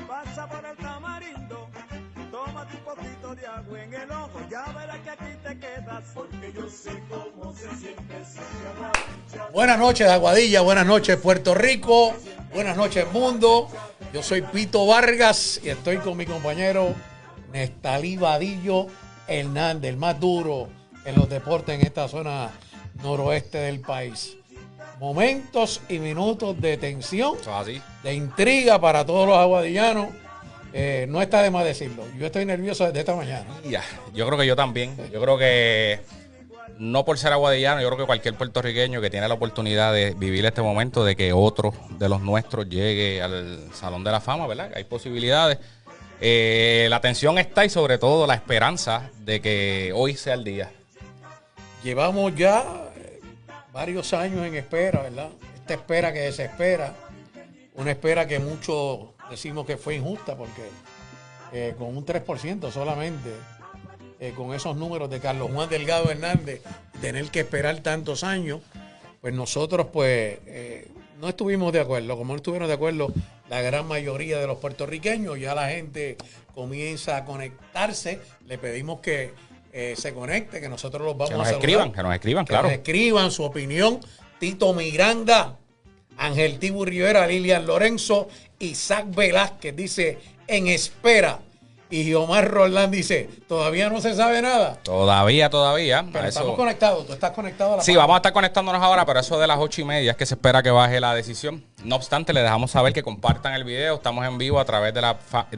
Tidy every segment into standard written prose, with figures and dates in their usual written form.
Pasa por el Tamarindo, tómate un poquito de agua en el ojo, ya verás que aquí te quedas, porque yo sé cómo se siente sin agua. Buenas noches, Aguadilla, buenas noches, Puerto Rico, buenas noches, mundo. Yo soy Pito Vargas y estoy con mi compañero Nestalí Vadillo Hernández, el más duro en los deportes en esta zona noroeste del país. Momentos y minutos de tensión, de intriga para todos los aguadillanos. No está de más decirlo. Yo estoy nervioso desde esta mañana. Ya, yo creo que yo también. Yo creo que no por ser aguadillano, yo creo que cualquier puertorriqueño que tiene la oportunidad de vivir este momento de que otro de los nuestros llegue al Salón de la Fama, ¿verdad? Hay posibilidades. La tensión está y sobre todo la esperanza de que hoy sea el día. Llevamos ya varios años en espera, ¿verdad? Esta espera que desespera, una espera que muchos decimos que fue injusta porque con un 3% solamente, con esos números de Carlos Juan Delgado Hernández, tener que esperar tantos años, pues nosotros no estuvimos de acuerdo, como no estuvieron de acuerdo la gran mayoría de los puertorriqueños. Ya la gente comienza a conectarse, le pedimos que se conecte, que nosotros los vamos a saludar. Que nos escriban, claro. Que nos escriban su opinión. Tito Miranda, Ángel Tibu Rivera, Lilian Lorenzo, Isaac Velázquez dice en espera. Y Giomar Roldán dice, ¿todavía no se sabe nada? Todavía. Pero estamos conectados, tú estás conectado a la Sí, página. vamos a estar conectándonos ahora, pero eso de las 8:30 es que se espera que baje la decisión. No obstante, le dejamos saber que compartan el video. Estamos en vivo a través de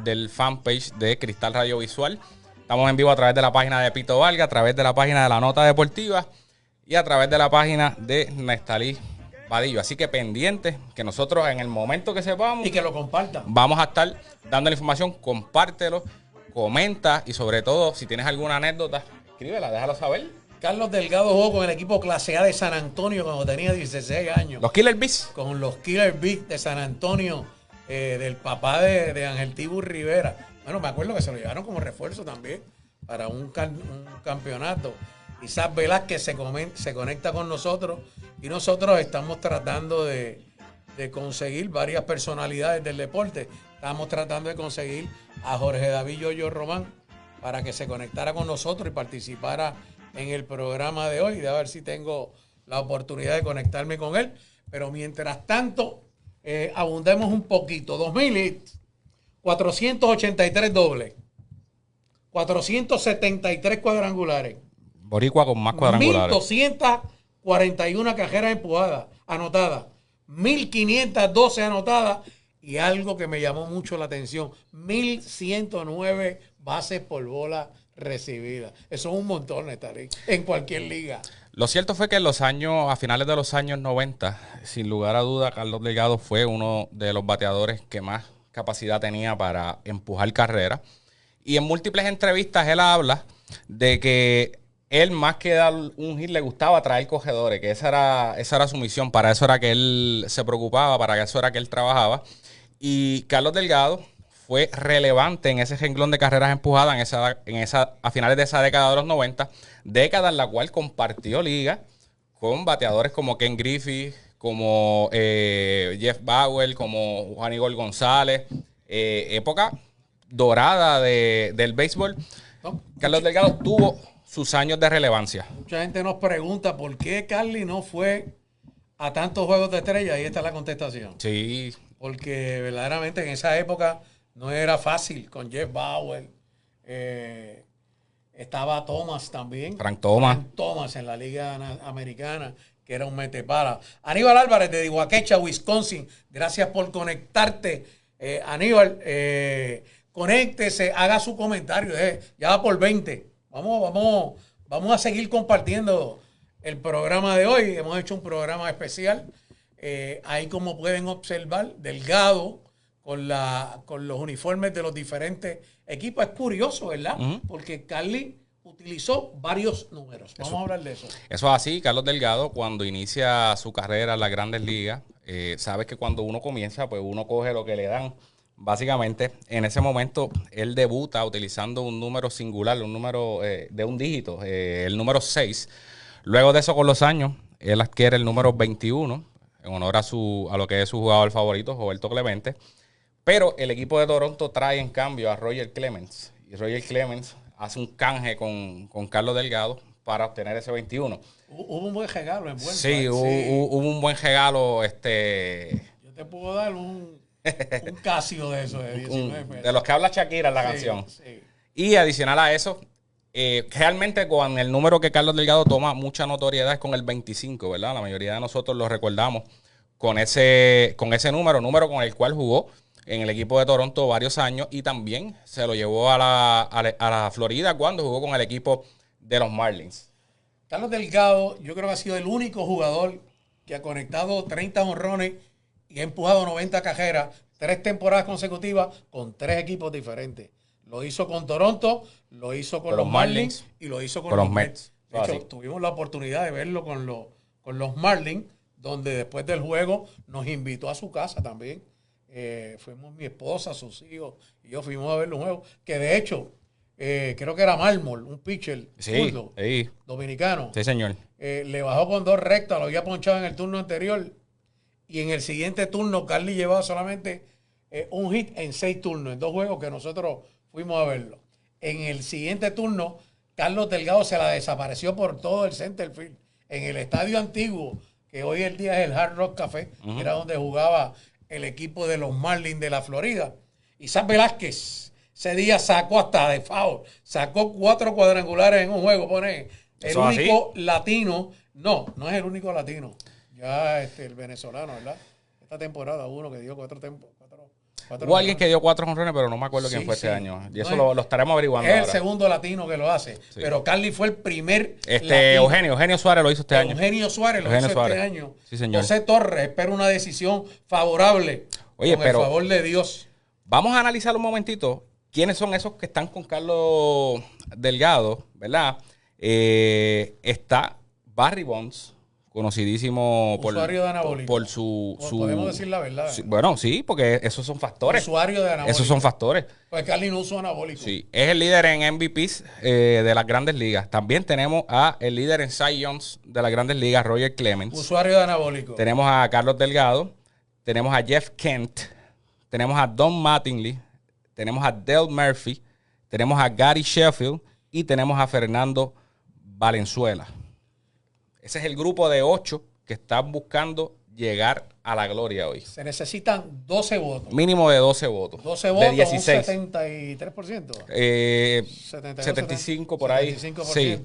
del fanpage de Cristal Radio Visual. Estamos en vivo a través de la página de Pito Vargas, a través de la página de La Nota Deportiva y a través de la página de Nestalí Vadillo. Así que pendientes, que nosotros en el momento que sepamos Y que lo compartan. vamos a estar dando la información. Compártelo, comenta y sobre todo, si tienes alguna anécdota, escríbela, déjalo saber. Carlos Delgado jugó con el equipo clase A de San Antonio cuando tenía 16 años. Los Killer Bees. Con los Killer Bees de San Antonio, del papá de Ángel Tibu Rivera. Bueno, me acuerdo que se lo llevaron como refuerzo también para un campeonato. Isaac Velázquez se conecta con nosotros y nosotros estamos tratando de conseguir varias personalidades del deporte. Estamos tratando de conseguir a Jorge David Yoyo Román para que se conectara con nosotros y participara en el programa de hoy. De ver si tengo la oportunidad de conectarme con él. Pero mientras tanto, abundemos un poquito. 2000 hits, 483 dobles, 473 cuadrangulares. Boricua con más cuadrangulares. 1.241 carreras empujadas, anotadas. 1.512 anotadas. Y algo que me llamó mucho la atención, 1.109 bases por bola recibidas. Eso es un montón, Nestalí, en cualquier liga. Lo cierto fue que a finales de los años 90, sin lugar a duda, Carlos Delgado fue uno de los bateadores que más capacidad tenía para empujar carreras. Y en múltiples entrevistas él habla de que él, más que dar un hit, le gustaba traer cogedores, que esa era su misión. Para eso era que él se preocupaba, para eso era que él trabajaba. Y Carlos Delgado fue relevante en ese renglón de carreras empujadas a finales de esa década de los 90, década en la cual compartió liga con bateadores como Ken Griffey, como Jeff Bauer, como Juan Igor González, época dorada del béisbol. ¿No? Carlos Delgado tuvo sus años de relevancia. Mucha gente nos pregunta por qué Carly no fue a tantos juegos de estrella. Ahí está la contestación. Sí. Porque verdaderamente en esa época no era fácil con Jeff Bauer. Estaba Thomas también. Frank Thomas. Frank Thomas en la Liga Americana, que era un metepara. Aníbal Álvarez de Iguaquecha, Wisconsin. Gracias por conectarte, Aníbal. Conéctese, haga su comentario. Ya va por 20. Vamos a seguir compartiendo el programa de hoy. Hemos hecho un programa especial. Ahí, como pueden observar, Delgado con los uniformes de los diferentes equipos. Es curioso, ¿verdad? Porque Carly utilizó varios números. Vamos a hablar de eso. Eso es así. Carlos Delgado, cuando inicia su carrera en las Grandes Ligas, sabes que cuando uno comienza, pues uno coge lo que le dan. Básicamente, en ese momento, él debuta utilizando un número singular, un número de un dígito, el número 6. Luego de eso, con los años, él adquiere el número 21, en honor a lo que es su jugador favorito, Roberto Clemente. Pero el equipo de Toronto trae en cambio a Roger Clemens. Y Roger Clemens hace un canje con Carlos Delgado para obtener ese 21. Hubo un buen regalo envuelto. Sí, hubo un buen regalo. Yo te puedo dar un Casio de eso, de 19 pesos. De los que habla Shakira en la canción. Sí. Y adicional a eso, realmente con el número que Carlos Delgado toma mucha notoriedad es con el 25, ¿verdad? La mayoría de nosotros lo recordamos con ese número con el cual jugó en el equipo de Toronto varios años y también se lo llevó a la Florida cuando jugó con el equipo de los Marlins. Carlos Delgado, yo creo que ha sido el único jugador que ha conectado 30 honrones y ha empujado 90 carreras, 3 temporadas consecutivas con 3 equipos diferentes. Lo hizo con Toronto, lo hizo con los Marlins y lo hizo con los Mets. De hecho, tuvimos la oportunidad de verlo con los Marlins, donde después del juego nos invitó a su casa también. Fuimos mi esposa, sus hijos y yo fuimos a ver los juegos, que de hecho creo que era Mármol, un pitcher zurdo, dominicano. Sí, señor. Le bajó con 2 rectas, lo había ponchado en el turno anterior y en el siguiente turno Carly llevaba solamente un hit en 6 turnos, en 2 juegos que nosotros fuimos a verlo. En el siguiente turno, Carlos Delgado se la desapareció por todo el center field. En el estadio antiguo, que hoy en día es el Hard Rock Café, que era donde jugaba el equipo de los Marlins de la Florida. Isaac Velázquez ese día sacó hasta de foul, sacó 4 cuadrangulares en un juego. Pone el único latino, no es el único latino, ya el venezolano, ¿verdad? Esta temporada uno que dio 4 temporadas. Hubo alguien que dio 4 jonrones, pero no me acuerdo quién fue ese año. Y eso lo estaremos averiguando es ahora. El segundo latino que lo hace. Sí. Pero Carly fue el primer latino. Eugenio Suárez lo hizo este año. Eugenio Suárez lo hizo este año. Sí, señor. José Torres espera una decisión favorable. Con el favor de Dios. Vamos a analizar un momentito quiénes son esos que están con Carlos Delgado, ¿verdad? Está Barry Bonds, conocidísimo usuario de anabólico. Por su... Podemos decir la verdad. Sí, bueno, sí, porque esos son factores. Usuario de anabólico. Esos son factores. Pues Carly no usa anabólico. Sí, es el líder en MVPs de las Grandes Ligas. También tenemos a el líder en Cy Youngs de las Grandes Ligas, Roger Clemens. Usuario de anabólico. Tenemos a Carlos Delgado. Tenemos a Jeff Kent. Tenemos a Don Mattingly. Tenemos a Dale Murphy. Tenemos a Gary Sheffield. Y tenemos a Fernando Valenzuela. Ese es el grupo de 8 que están buscando llegar a la gloria hoy. Se necesitan 12 votos. Mínimo de 12 votos. 12 votos, de 16. Un 73%. 75 por ahí. 75%. Sí.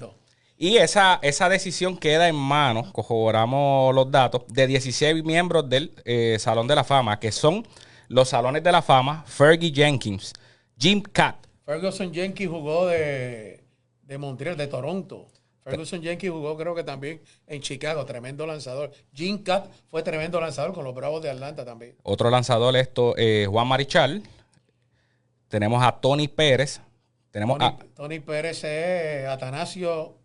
Y esa decisión queda en manos, corroboramos los datos, de 16 miembros del Salón de la Fama, que son los Salones de la Fama, Fergie Jenkins, Jim Kaat. Ferguson Jenkins jugó de Montreal, de Toronto. Ferguson Jenkins jugó creo que también en Chicago, tremendo lanzador. Jim Kaat fue tremendo lanzador con los Bravos de Atlanta también. Otro lanzador, Juan Marichal. Tenemos a Tony Pérez. Tony Pérez es Atanasio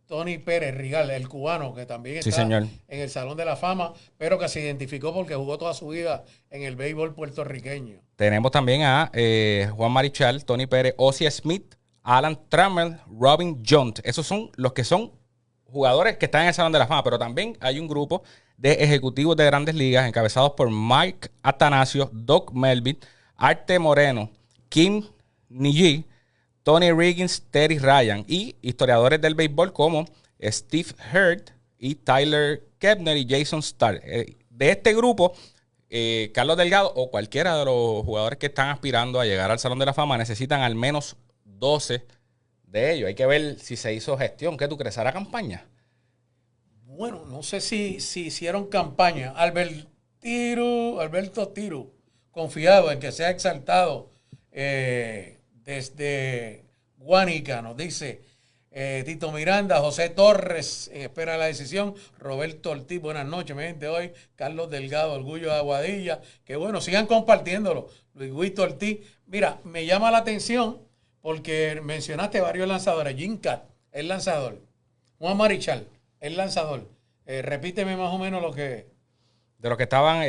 Tony Pérez Rigal, el cubano, que también está en el Salón de la Fama, pero que se identificó porque jugó toda su vida en el béisbol puertorriqueño. Tenemos también a Juan Marichal, Tony Pérez, Ozzie Smith, Alan Trammell, Robin Jones. Esos son los que son jugadores que están en el Salón de la Fama, pero también hay un grupo de ejecutivos de Grandes Ligas encabezados por Mike Atanasio, Doc Melvin, Arte Moreno, Kim Niji, Tony Riggins, Terry Ryan y historiadores del béisbol como Steve Hurd y Tyler Kepner y Jason Starr. De este grupo, Carlos Delgado o cualquiera de los jugadores que están aspirando a llegar al Salón de la Fama necesitan al menos 12 de ellos. Hay que ver si se hizo gestión. ¿Qué tú crees? ¿Hará campaña? Bueno, no sé si hicieron campaña. Alberto Tiro, confiado en que sea exaltado desde Guánica, nos dice Tito Miranda, José Torres, espera la decisión, Roberto Ortiz, buenas noches, mi gente hoy, Carlos Delgado, Orgullo de Aguadilla, que bueno, sigan compartiéndolo, Luis Guito Ortiz. Mira, me llama la atención porque mencionaste varios lanzadores, Jim Kaat, el lanzador, Juan Marichal, el lanzador, repíteme más o menos lo que... De los que estaban,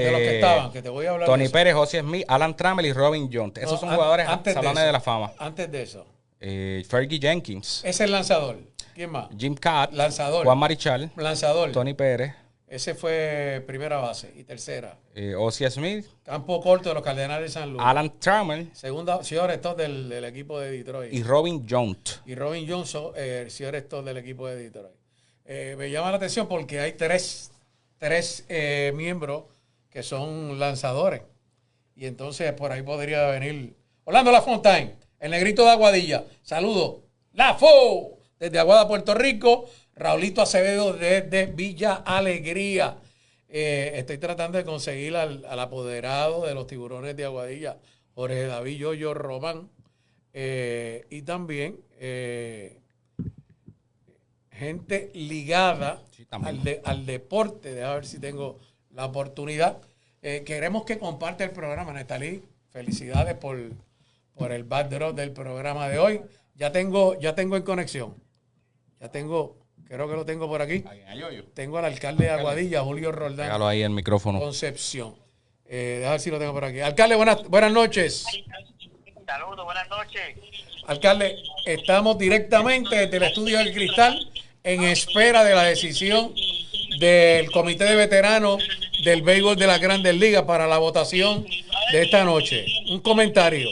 que te voy a hablar. Tony Pérez, Ozzie Smith, Alan Trammell y Robin Jones. Esos son jugadores salones de la fama. Antes de eso. Fergie Jenkins. Es el lanzador. ¿Quién más? Jim Kaat. Lanzador. Juan Marichal. Lanzador. Tony Pérez. Ese fue primera base. Y tercera. Ozzie Smith. Campo corto de los Cardenales de San Luis. Alan Trammell. Segunda, shortstop del equipo de Detroit. Y Robin Jones. Y Robin Johnson, shortstop del equipo de Detroit. Me llama la atención porque hay tres miembros que son lanzadores. Y entonces por ahí podría venir Orlando Lafontaine, el negrito de Aguadilla. Saludos. Lafo, desde Aguada, Puerto Rico. Raulito Acevedo desde Villa Alegría. Estoy tratando de conseguir al apoderado de los Tiburones de Aguadilla, Jorge David Yoyo Román. Y también gente ligada al deporte. Déjame ver si tengo la oportunidad. Queremos que comparte el programa, Nestalí. Felicidades por el backdrop del programa de hoy. Ya tengo en conexión. Creo que lo tengo por aquí. Tengo al alcalde de Aguadilla, Julio Roldán. Pégalo ahí el micrófono. Concepción. Déjame ver si lo tengo por aquí. Alcalde, buenas noches. Saludos, buenas noches. Alcalde, estamos directamente desde el estudio del Cristal en espera de la decisión del Comité de Veteranos del Béisbol de las Grandes Ligas para la votación de esta noche. Un comentario.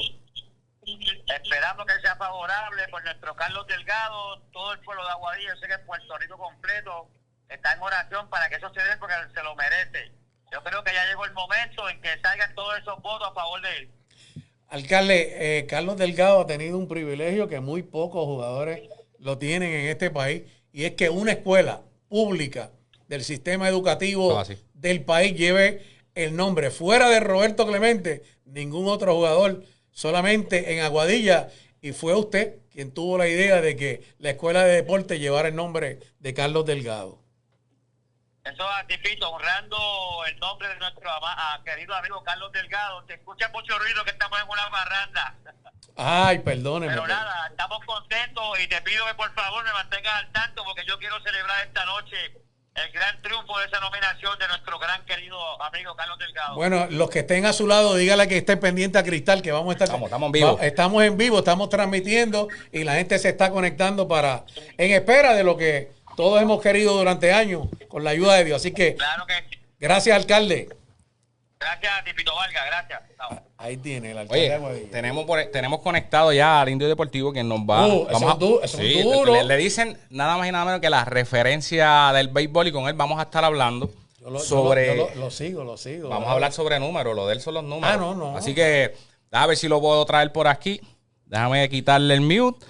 Esperando que sea favorable por nuestro Carlos Delgado, todo el pueblo de Aguadilla, yo sé que Puerto Rico completo está en oración para que eso se dé porque se lo merece. Yo creo que ya llegó el momento en que salgan todos esos votos a favor de él. Alcalde, Carlos Delgado ha tenido un privilegio que muy pocos jugadores lo tienen en este país, y es que una escuela pública del sistema educativo del país lleve el nombre. Fuera de Roberto Clemente, ningún otro jugador, solamente en Aguadilla, y fue usted quien tuvo la idea de que la escuela de deporte llevara el nombre de Carlos Delgado. Eso, Tipito, honrando el nombre de nuestro querido amigo Carlos Delgado. Te escucha mucho ruido que estamos en una barranda. Ay, perdóneme. Pero nada, estamos contentos y te pido que por favor me mantengas al tanto porque yo quiero celebrar esta noche el gran triunfo de esa nominación de nuestro gran querido amigo Carlos Delgado. Bueno, los que estén a su lado, dígale que estén pendiente a Cristal, que vamos a estar. Estamos en vivo. Estamos en vivo, estamos transmitiendo y la gente se está conectando en espera de lo que todos hemos querido durante años, con la ayuda de Dios. Así que, claro que sí. Gracias, alcalde. Gracias, Tipito Vargas, gracias. Ahí tiene el alcalde. Oye, tenemos conectado ya al Indio Deportivo que nos va. Es duro. Le dicen nada más y nada menos que la referencia del béisbol, y con él vamos a estar hablando sobre. Lo sigo. Vamos a hablar sobre números, lo de él son los números. No. Así que, a ver si lo puedo traer por aquí. Déjame quitarle el mute.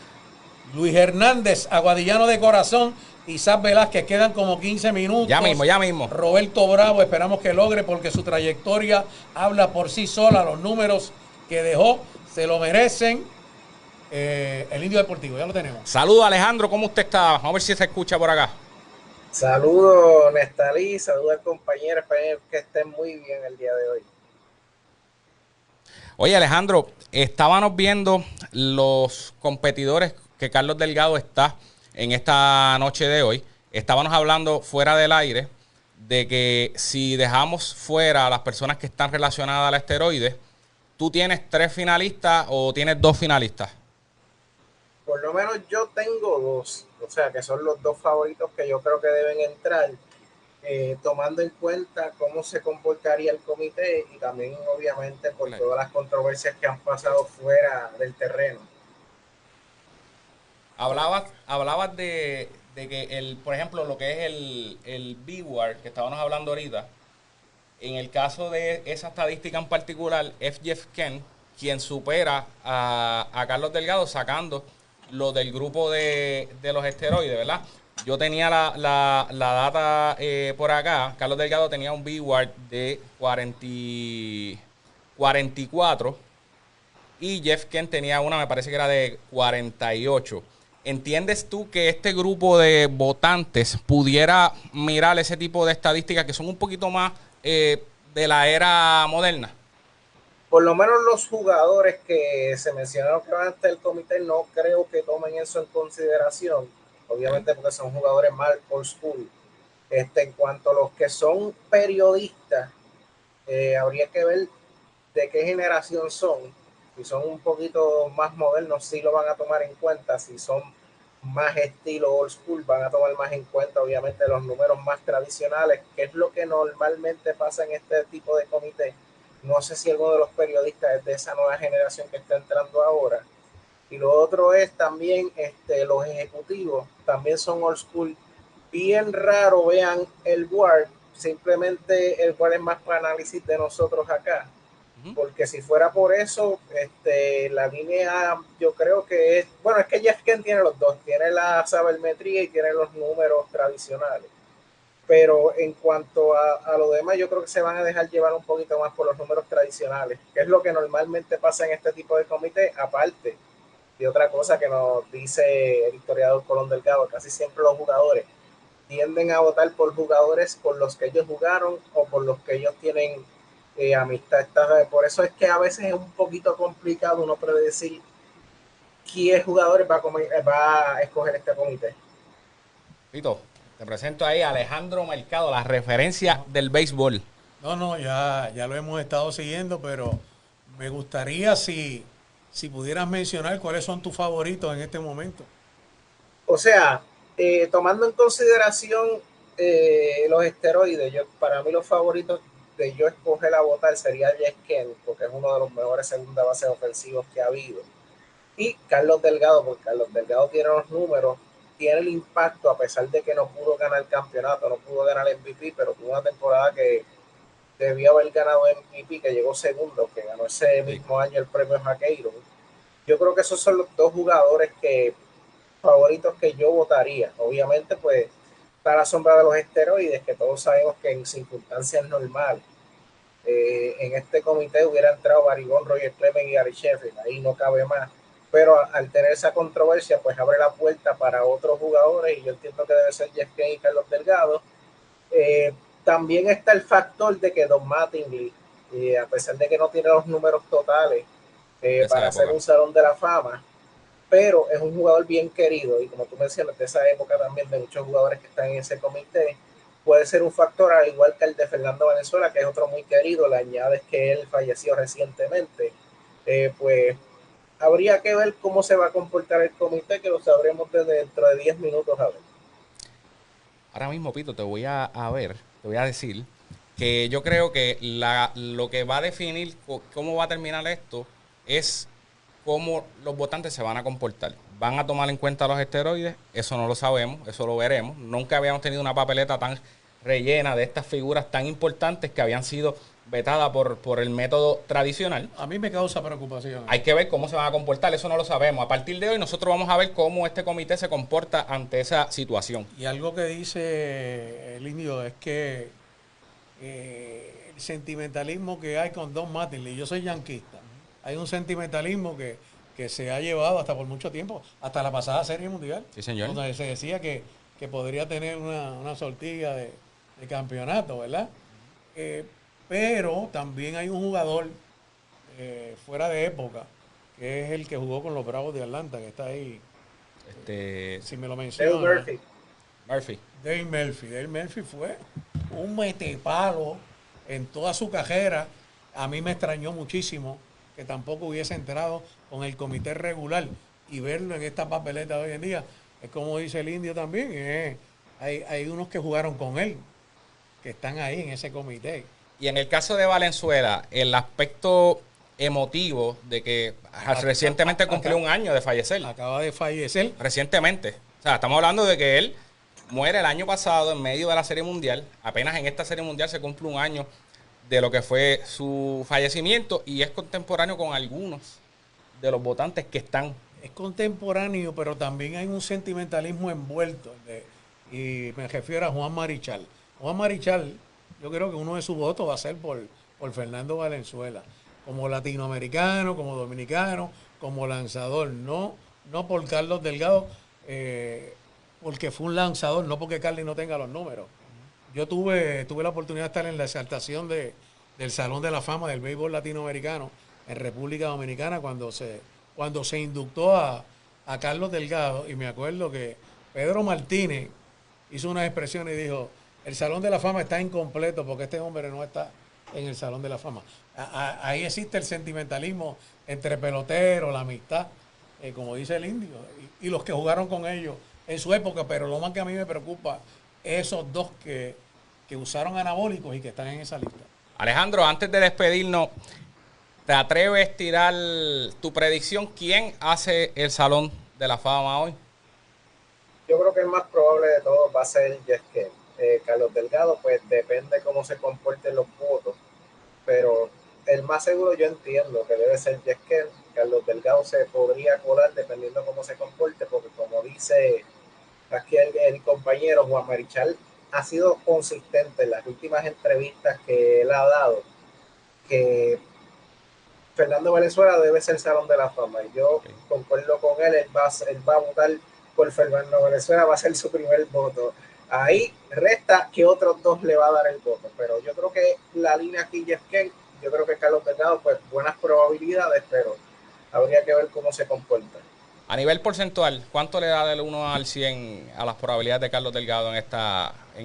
Luis Hernández, aguadillano de corazón. Isaac Velázquez, quedan como 15 minutos. Ya mismo. Roberto Bravo, esperamos que logre porque su trayectoria habla por sí sola. Los números que dejó se lo merecen. El Indio Deportivo, ya lo tenemos. Saludos, Alejandro, ¿cómo usted está? Vamos a ver si se escucha por acá. Saludos, Nestalí, saludos al compañero, espero que estén muy bien el día de hoy. Oye, Alejandro, estábamos viendo los competidores que Carlos Delgado está en esta noche de hoy. Estábamos hablando fuera del aire de que si dejamos fuera a las personas que están relacionadas al esteroide, ¿tú tienes 3 finalistas o tienes 2 finalistas? Por lo menos yo tengo 2, o sea que son los 2 favoritos que yo creo que deben entrar, tomando en cuenta cómo se comportaría el comité y también obviamente por todas las controversias que han pasado fuera del terreno. Hablabas de que, por ejemplo, lo que es el B-Ward que estábamos hablando ahorita, en el caso de esa estadística en particular, F. Jeff Kent, quien supera a Carlos Delgado sacando lo del grupo de los esteroides, ¿verdad? Yo tenía la data por acá. Carlos Delgado tenía un B-Ward de 44 y Jeff Kent tenía una, me parece que era de 48. ¿Entiendes tú que este grupo de votantes pudiera mirar ese tipo de estadísticas que son un poquito más de la era moderna? Por lo menos los jugadores que se mencionaron que van ante el comité no creo que tomen eso en consideración, obviamente porque son jugadores más old school. En cuanto a los que son periodistas, habría que ver de qué generación son. Si son un poquito más modernos, sí lo van a tomar en cuenta. Si son más estilo old school, van a tomar más en cuenta obviamente los números más tradicionales, que es lo que normalmente pasa en este tipo de comité. No sé si alguno de los periodistas es de esa nueva generación que está entrando ahora. Y lo otro es también los ejecutivos, también son old school. Bien raro vean el WAR, simplemente el WAR es más para análisis de nosotros acá. Porque si fuera por eso, la línea yo creo que es, bueno, es que Jeff Kent tiene los dos, tiene la sabermetría y tiene los números tradicionales. Pero en cuanto a lo demás, yo creo que se van a dejar llevar un poquito más por los números tradicionales, que es lo que normalmente pasa en este tipo de comité, aparte de otra cosa que nos dice el historiador Colón Delgado, casi siempre los jugadores tienden a votar por jugadores con los que ellos jugaron o por los que ellos tienen amistad. Por eso es que a veces es un poquito complicado uno predecir qué jugadores va a escoger este comité. Pito, te presento ahí a Alejandro Mercado, la referencia del béisbol. No, ya lo hemos estado siguiendo, pero me gustaría si pudieras mencionar cuáles son tus favoritos en este momento. O sea, tomando en consideración los esteroides, para mí los favoritos de yo escoger a votar sería Jeff Kent, porque es uno de los mejores segunda bases ofensivos que ha habido. Y Carlos Delgado, porque Carlos Delgado tiene los números, tiene el impacto, a pesar de que no pudo ganar el campeonato, no pudo ganar el MVP, pero tuvo una temporada que debió haber ganado MVP, que llegó segundo, que ganó ese mismo año el premio Jaqueiro. Yo creo que esos son los dos jugadores favoritos que yo votaría. Obviamente, pues, está la sombra de los esteroides, que todos sabemos que en circunstancias normales, en este comité hubiera entrado Barigón, Roger Clemens y Gary Sheffield, ahí no cabe más. Pero al tener esa controversia, pues abre la puerta para otros jugadores, y yo entiendo que debe ser Jeff Kent y Carlos Delgado. También está el factor de que Don Mattingly, a pesar de que no tiene los números totales para hacer un salón de la fama, pero es un jugador bien querido, y como tú mencionas, de esa época también de muchos jugadores que están en ese comité, puede ser un factor, al igual que el de Fernando Valenzuela, que es otro muy querido. Le añades que él falleció recientemente, pues habría que ver cómo se va a comportar el comité, que lo sabremos dentro de 10 minutos a ver. Ahora mismo, Pito, te voy a decir que yo creo que lo que va a definir cómo va a terminar esto es cómo los votantes se van a comportar. ¿Van a tomar en cuenta los esteroides? Eso no lo sabemos, eso lo veremos. Nunca habíamos tenido una papeleta tan rellena de estas figuras tan importantes que habían sido vetadas por el método tradicional. A mí me causa preocupación. Hay que ver cómo se van a comportar, eso no lo sabemos. A partir de hoy nosotros vamos a ver cómo este comité se comporta ante esa situación. Y algo que dice el indio es que el sentimentalismo que hay con Don Mattingly, yo soy yanquista, hay un sentimentalismo que se ha llevado hasta por mucho tiempo, hasta la pasada Serie Mundial. Sí, señor. Donde se decía que podría tener una sortilla de campeonato, ¿verdad? Pero también hay un jugador fuera de época, que es el que jugó con los Bravos de Atlanta, que está ahí. Si me lo mencionas. Dale Murphy. Dale Murphy fue un metepalo en toda su carrera. A mí me extrañó muchísimo que tampoco hubiese entrado con el comité regular, y verlo en esta papeleta de hoy en día es como dice el indio también, hay unos que jugaron con él, que están ahí en ese comité. Y en el caso de Valenzuela, el aspecto emotivo de que recientemente cumplió un año de fallecer. Acaba de fallecer. Recientemente. O sea, estamos hablando de que él muere el año pasado en medio de la Serie Mundial. Apenas en esta Serie Mundial se cumple un año de lo que fue su fallecimiento, y es contemporáneo con algunos de los votantes que están. Es contemporáneo, pero también hay un sentimentalismo envuelto. Y me refiero a Juan Marichal. Juan Marichal, yo creo que uno de sus votos va a ser por Fernando Valenzuela, como latinoamericano, como dominicano, como lanzador, no por Carlos Delgado, porque fue un lanzador, no porque Carlos no tenga los números. Yo tuve la oportunidad de estar en la exaltación del Salón de la Fama del béisbol latinoamericano en República Dominicana cuando se inductó a Carlos Delgado, y me acuerdo que Pedro Martínez hizo unas expresiones y dijo: el Salón de la Fama está incompleto porque este hombre no está en el Salón de la Fama. Ahí existe el sentimentalismo entre peloteros, la amistad. como dice el indio, y los que jugaron con ellos en su época, pero lo más que a mí me preocupa es esos dos que usaron anabólicos y que están en esa lista. Alejandro, antes de despedirnos, ¿te atreves a tirar tu predicción? ¿Quién hace el Salón de la Fama hoy? Yo creo que el más probable de todos va a ser Jeff Kent. Carlos Delgado, pues depende cómo se comporten los votos, pero el más seguro yo entiendo que debe ser Jeff Kent. Carlos Delgado se podría colar dependiendo cómo se comporte, porque como dice aquí el compañero Juan Marichal, ha sido consistente en las últimas entrevistas que él ha dado, que Fernando Valenzuela debe ser Salón de la Fama. Y yo concuerdo con él, él va a votar por Fernando Valenzuela, va a ser su primer voto. Ahí resta que otros dos le va a dar el voto, pero yo creo que la línea aquí Jeff Kent, yo creo que Carlos Delgado, pues buenas probabilidades, pero habría que ver cómo se comporta. A nivel porcentual, ¿cuánto le da del 1 al 100 a las probabilidades de Carlos Delgado en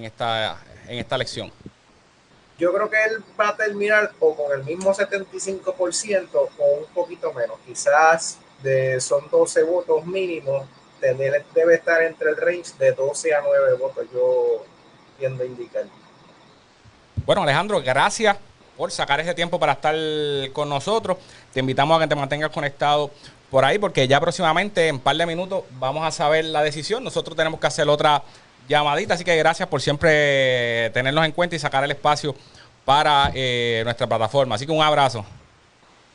esta elección? Yo creo que él va a terminar o con el mismo 75% o un poquito menos. Quizás son 12 votos mínimos. Debe estar entre el range de 12 a 9 votos, yo tiendo a indicar. Bueno, Alejandro, gracias por sacar ese tiempo para estar con nosotros. Te invitamos a que te mantengas conectado por ahí, porque ya próximamente, en un par de minutos, vamos a saber la decisión. Nosotros tenemos que hacer otra llamadita, así que gracias por siempre tenernos en cuenta y sacar el espacio para nuestra plataforma. Así que un abrazo.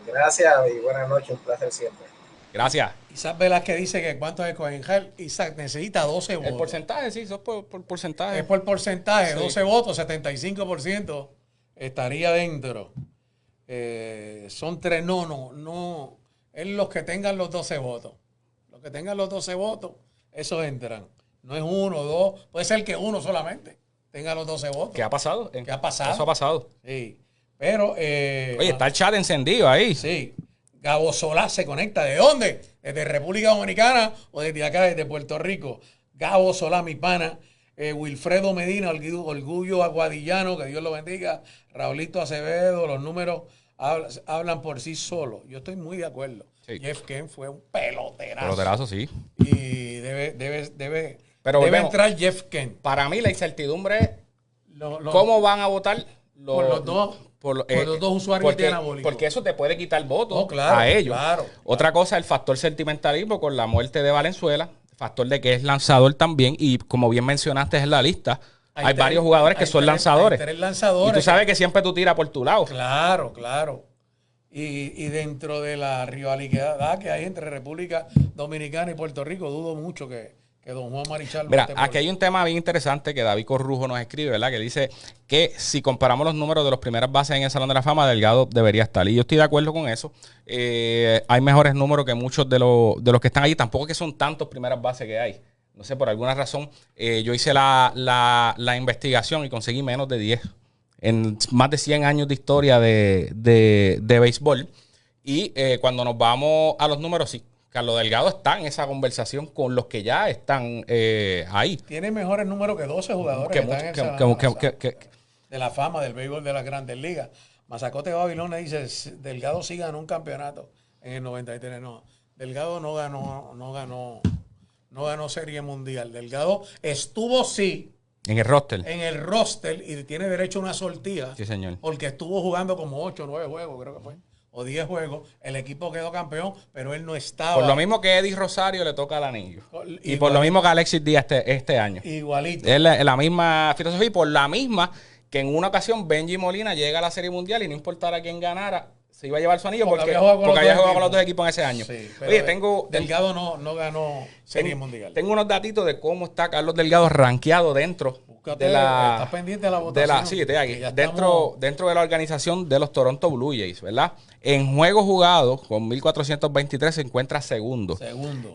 Gracias y buenas noches, un placer siempre. Gracias. Isaac Velázquez dice que cuánto es Coenjal. Isaac necesita 12 votos. El porcentaje, sí, eso es por porcentaje. Es por porcentaje, Sí. 12 votos, 75% estaría dentro. Son 3, no. Es los que tengan los 12 votos. Los que tengan los 12 votos, esos entran. No es 1, 2, puede ser que uno solamente tenga los 12 votos. ¿Qué ha pasado? ¿Qué ha pasado? Eso ha pasado. Sí, pero... Oye, está el chat encendido ahí. Sí. Gabo Solá se conecta. ¿De dónde? ¿Desde República Dominicana o desde acá, desde Puerto Rico? Gabo Solá, mi pana. Wilfredo Medina, Orgullo Aguadillano, que Dios lo bendiga. Raulito Acevedo, los números hablan por sí solos. Yo estoy muy de acuerdo. Sí. Jeff Kent fue un peloterazo. Peloterazo, sí. Y debe entrar Jeff Kent. Para mí la incertidumbre es cómo van a votar por los dos. Por los dos usuarios de anabólicos. Porque eso te puede quitar votos claro, a ellos. Claro. Otra cosa es el factor sentimentalismo con la muerte de Valenzuela, factor de que es lanzador también, y como bien mencionaste en la lista, hay varios jugadores que son lanzadores. Hay 3 lanzadores. Y tú sabes que siempre tú tiras por tu lado. Claro. Y dentro de la rivalidad que hay entre República Dominicana y Puerto Rico, dudo mucho que don Juan Marichal... Mira, aquí hay un tema bien interesante que David Corrujo nos escribe, ¿verdad? Que dice que si comparamos los números de los primeras bases en el Salón de la Fama, Delgado debería estar. Y yo estoy de acuerdo con eso. Hay mejores números que muchos de los que están ahí. Tampoco es que son tantos primeras bases que hay. No sé, por alguna razón, yo hice la investigación y conseguí menos de 10 en más de 100 años de historia de béisbol. Y cuando nos vamos a los números, sí, Carlos Delgado está en esa conversación con los que ya están ahí. Tiene mejores números que 12 jugadores de la fama del béisbol de las Grandes Ligas. Mazacote Babilonia dice, Delgado sí ganó un campeonato en el 93. No, Delgado no ganó Serie Mundial. Delgado estuvo, sí, en el roster. En el roster y tiene derecho a una sortida. Sí, señor. Porque estuvo jugando como 8 o 9 juegos, creo que fue. O 10 juegos, el equipo quedó campeón, pero él no estaba. Por lo mismo que Eddie Rosario le toca el anillo. Y por lo mismo que Alexis Díaz este año. Igualito. Es la misma filosofía y por la misma que en una ocasión Benji Molina llega a la Serie Mundial y no importara quién ganara, se iba a llevar su anillo porque había jugado con los dos equipos en ese año. Sí, oye, Delgado no ganó Serie Mundial. Tengo unos datitos de cómo está Carlos Delgado rankeado dentro ¿Estás pendiente de la votación? Sí, estoy aquí. Dentro de la organización de los Toronto Blue Jays, ¿verdad? En juegos jugados, con 1,423 se encuentra segundo.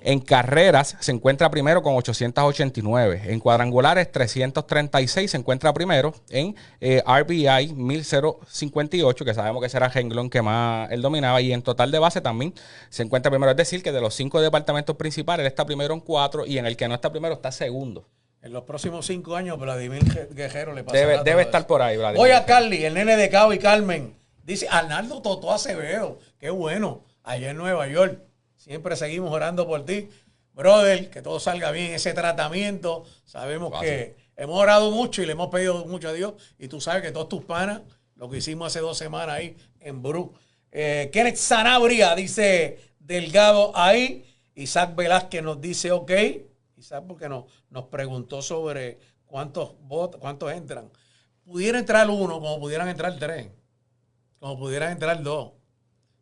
En carreras se encuentra primero con 889. En cuadrangulares, 336 se encuentra primero. En RBI, 1,058, que sabemos que será el renglón que más él dominaba. Y en total de base también se encuentra primero. Es decir, que de los 5 departamentos principales, él está primero en 4 y en el que no está primero está segundo. En los próximos 5 años, Vladimir Guerrero le pasará. Debe estar por ahí, Vladimir. Voy a Carly, el nene de Cabo y Carmen. Dice Arnaldo Totó Acevedo. Qué bueno. Allá en Nueva York. Siempre seguimos orando por ti. Brother, que todo salga bien, ese tratamiento. Sabemos que hemos orado mucho y le hemos pedido mucho a Dios. Y tú sabes que todos tus panas, lo que hicimos hace 2 semanas ahí en Bru. Kenneth Sanabria dice Delgado ahí. Isaac Velázquez nos dice ok. Isaac porque nos preguntó sobre cuántos entran. Pudiera entrar 1 como pudieran entrar 3. Como pudieran entrar 2.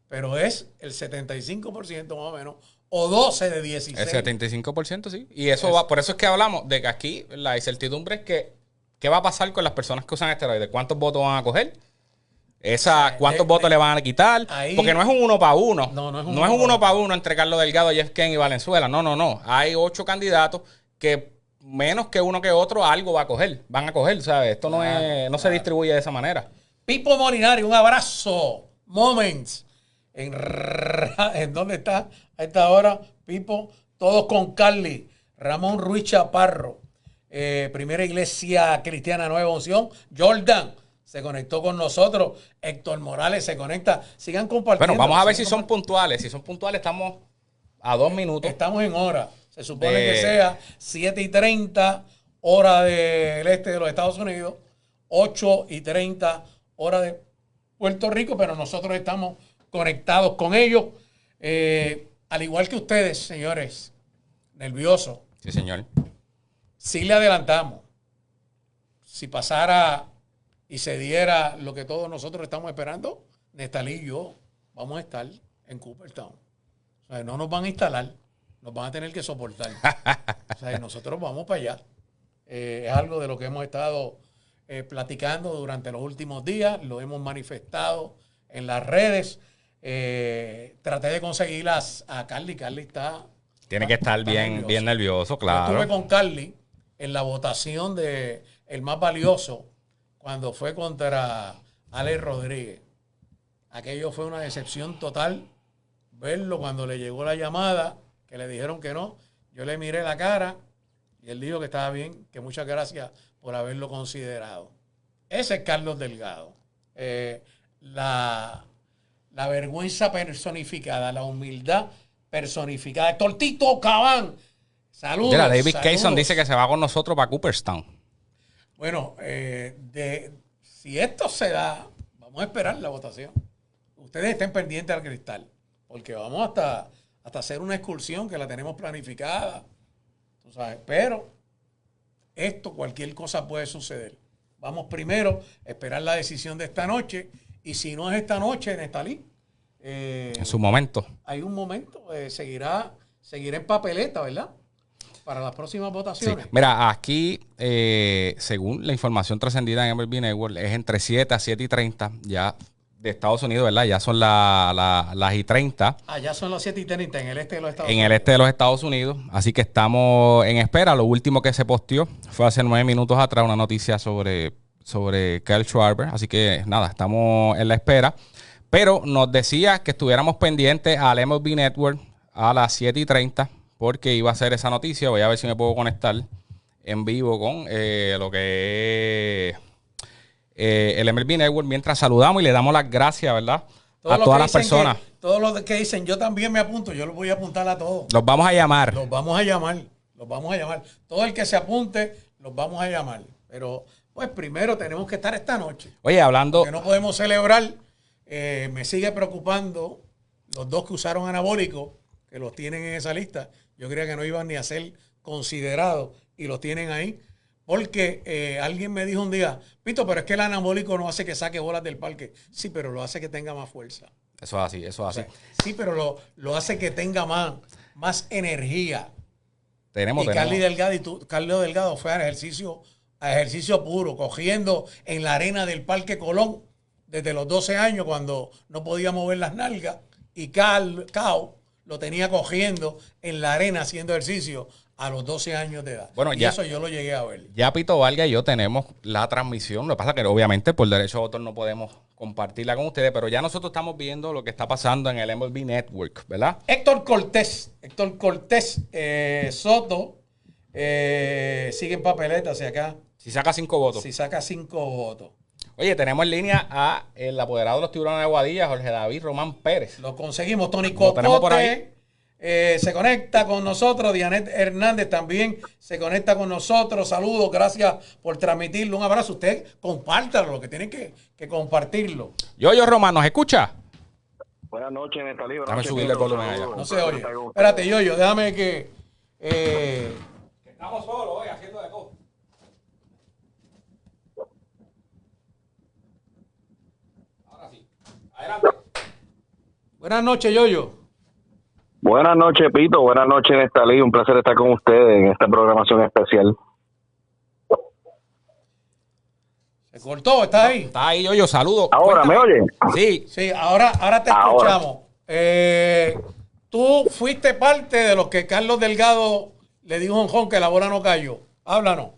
Pero es el 75% más o menos. O 12 de 16. El 75%, sí. Y eso va, por eso es que hablamos de que aquí la incertidumbre es que ¿qué va a pasar con las personas que usan esteroides? ¿Cuántos votos van a coger? ¿Cuántos votos le van a quitar? Ahí, porque no es un 1 para 1. No es un 1 para 1 entre Carlos Delgado, Jeff Kent y Valenzuela. No. Hay 8 candidatos que menos que uno que otro algo va a coger. Van a coger, ¿sabes? Esto no se distribuye de esa manera. Pipo Molinari, un abrazo. Moments. ¿En dónde está? A esta hora, Pipo, todos con Carly. Ramón Ruiz Chaparro. Primera Iglesia Cristiana Nueva Unción. Jordan se conectó con nosotros. Héctor Morales se conecta. Sigan compartiendo. Bueno, vamos a ver si son puntuales. Si son puntuales, estamos a 2 minutos. Estamos en hora. Se supone que sea 7:30, hora del este de los Estados Unidos. 8:30, hora de Puerto Rico. Pero nosotros estamos conectados con ellos. Al igual que ustedes, señores, nerviosos. Sí, señor. Sí le adelantamos. Si pasara y se diera lo que todos nosotros estamos esperando, Nestalí y yo vamos a estar en Cooperstown. O sea, no nos van a instalar, nos van a tener que soportar. O sea, nosotros vamos para allá. Es algo de lo que hemos estado platicando durante los últimos días, lo hemos manifestado en las redes. Traté de conseguir a Carly. Carly está... Tiene que estar bien nervioso, claro. Yo estuve con Carly en la votación de el más valioso cuando fue contra Alex Rodríguez. Aquello fue una decepción total. Verlo cuando le llegó la llamada, que le dijeron que no. Yo le miré la cara y él dijo que estaba bien, que muchas gracias por haberlo considerado. Ese es Carlos Delgado. La vergüenza personificada, la humildad personificada. Tortito Cabán. Saludos. Mira, David Kayson dice que se va con nosotros para Cooperstown. Bueno, si esto se da, vamos a esperar la votación. Ustedes estén pendientes al cristal, porque vamos hasta hacer una excursión que la tenemos planificada. Tú sabes, pero cualquier cosa puede suceder. Vamos primero a esperar la decisión de esta noche. Y si no es esta noche, Nestalí. En su momento. Hay un momento, seguirá en papeleta, ¿verdad? Para las próximas votaciones. Sí. Mira, aquí, según la información trascendida en MLB Network, es entre 7 a 7:30 ya de Estados Unidos, ¿verdad? Ya son las y 30. Ya son las 7:30 en el este de los Estados Unidos. En el este de los Estados Unidos. Así que estamos en espera. Lo último que se posteó fue hace 9 minutos atrás una noticia sobre Kyle Schwarber. Así que nada, estamos en la espera. Pero nos decía que estuviéramos pendientes al MLB Network a las 7:30 porque iba a ser esa noticia. Voy a ver si me puedo conectar en vivo con lo que es el MLB Network. Mientras saludamos y le damos las gracias, ¿verdad? A todas las personas. Todos los que dicen, yo también me apunto, yo los voy a apuntar a todos. Los vamos a llamar. Los vamos a llamar. Todo el que se apunte, los vamos a llamar. Pero, pues, primero tenemos que estar esta noche. Oye, hablando... Porque no podemos celebrar. Me sigue preocupando los 2 que usaron anabólicos, que los tienen en esa lista. Yo creía que no iban ni a ser considerados y los tienen ahí. Porque alguien me dijo un día, Pito, pero es que el anabólico no hace que saque bolas del parque. Sí, pero lo hace que tenga más fuerza. Eso es así, eso es así. O sea, sí, pero lo hace que tenga más energía. Tenemos. Carlos Delgado fue a ejercicio puro, cogiendo en la arena del Parque Colón desde los 12 años cuando no podía mover las nalgas. Y Cao lo tenía cogiendo en la arena haciendo ejercicio a los 12 años de edad. Bueno, y ya, eso yo lo llegué a ver. Ya Pito Vargas y yo tenemos la transmisión. Lo que pasa es que obviamente por derecho de autor no podemos compartirla con ustedes, pero ya nosotros estamos viendo lo que está pasando en el MLB Network, ¿verdad? Héctor Cortés Soto sigue en papeleta hacia acá. Si saca 5 votos. Si saca 5 votos. Oye, tenemos en línea a el apoderado de los Tiburones de Aguadilla, Jorge David Román Pérez. Lo conseguimos. Tony Cocote Se conecta con nosotros. Dianet Hernández también se conecta con nosotros. Saludos, gracias por transmitirlo. Un abrazo. Usted compártalo, lo que tiene que compartirlo. Yoyo Román, ¿nos escucha? Buenas noches, Nestalí. Déjame subirle el volumen allá. No se oye. Espérate, Yoyo, déjame que... Estamos solos hoy haciendo de todo. Ahora sí. Adelante. Buenas noches, Yoyo. Buenas noches, Pito. Buenas noches, Nestalí. Un placer estar con ustedes en esta programación especial. Se cortó, ¿estás ahí? Está ahí, Yoyo, saludos. Ahora, Cuéntame. ¿me oyen? Sí. Sí, ahora te Ahora. escuchamos. Tú fuiste parte de los que Carlos Delgado le dijo a Honjón que la bola no cayó. Háblanos.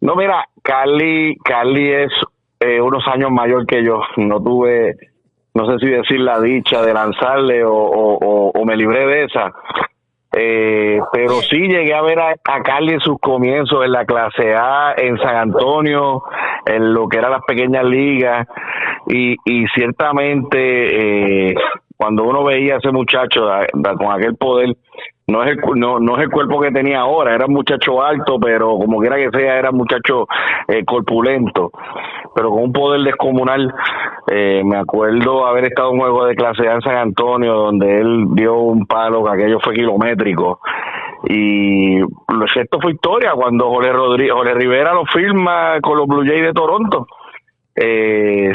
No, mira, Carly es unos años mayor que yo. No tuve, no sé si decir la dicha de lanzarle o me libré de esa. Pero sí llegué a ver a Carly en sus comienzos en la clase A, en San Antonio, en lo que eran las pequeñas ligas, y ciertamente cuando uno veía a ese muchacho con aquel poder, no es el cuerpo que tenía ahora, era un muchacho alto, pero como quiera que sea, era un muchacho corpulento, pero con un poder descomunal. Me acuerdo haber estado en un juego de clase A en San Antonio, donde él dio un palo que aquello fue kilométrico, y esto fue historia cuando Jorge Rivera lo firma con los Blue Jays de Toronto.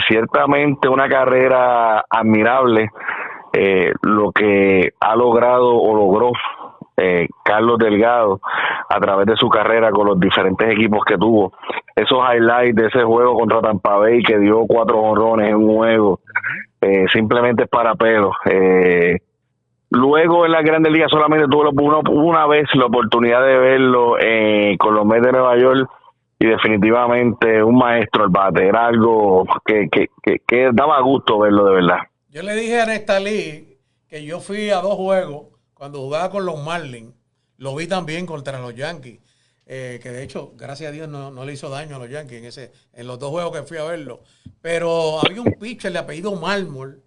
Ciertamente una carrera admirable, lo que ha logrado o logró Carlos Delgado a través de su carrera con los diferentes equipos que tuvo. Esos highlights de ese juego contra Tampa Bay, que dio 4 jonrones en un juego, simplemente es para pelos. Luego en la Grandes Ligas solamente tuve una vez la oportunidad de verlo con los Mets de Nueva York, y definitivamente un maestro al bate. Era algo que daba gusto verlo, de verdad. Yo le dije a Nestalí que yo fui a 2 juegos cuando jugaba con los Marlins. Lo vi también contra los Yankees, que de hecho, gracias a Dios, no le hizo daño a los Yankees en los 2 juegos que fui a verlo. Pero había un pitcher de apellido Marmol,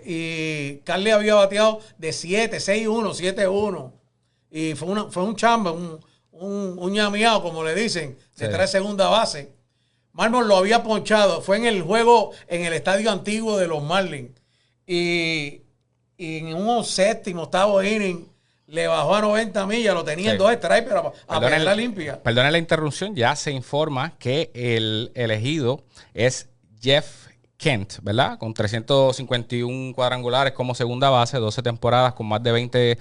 y Carly había bateado de 7, 6-1, 7-1. Y fue un chamba, un ñameado, como le dicen, de 3 segunda base. Marmol lo había ponchado. Fue en el juego en el estadio antiguo de los Marlins. Y en un 7º, 8º inning le bajó a 90 millas. Lo tenía en 2 strikes, pero a perderla limpia. Perdona la interrupción. Ya se informa que el elegido es Jeff Kent, ¿verdad? Con 351 cuadrangulares como segunda base, 12 temporadas con más de 20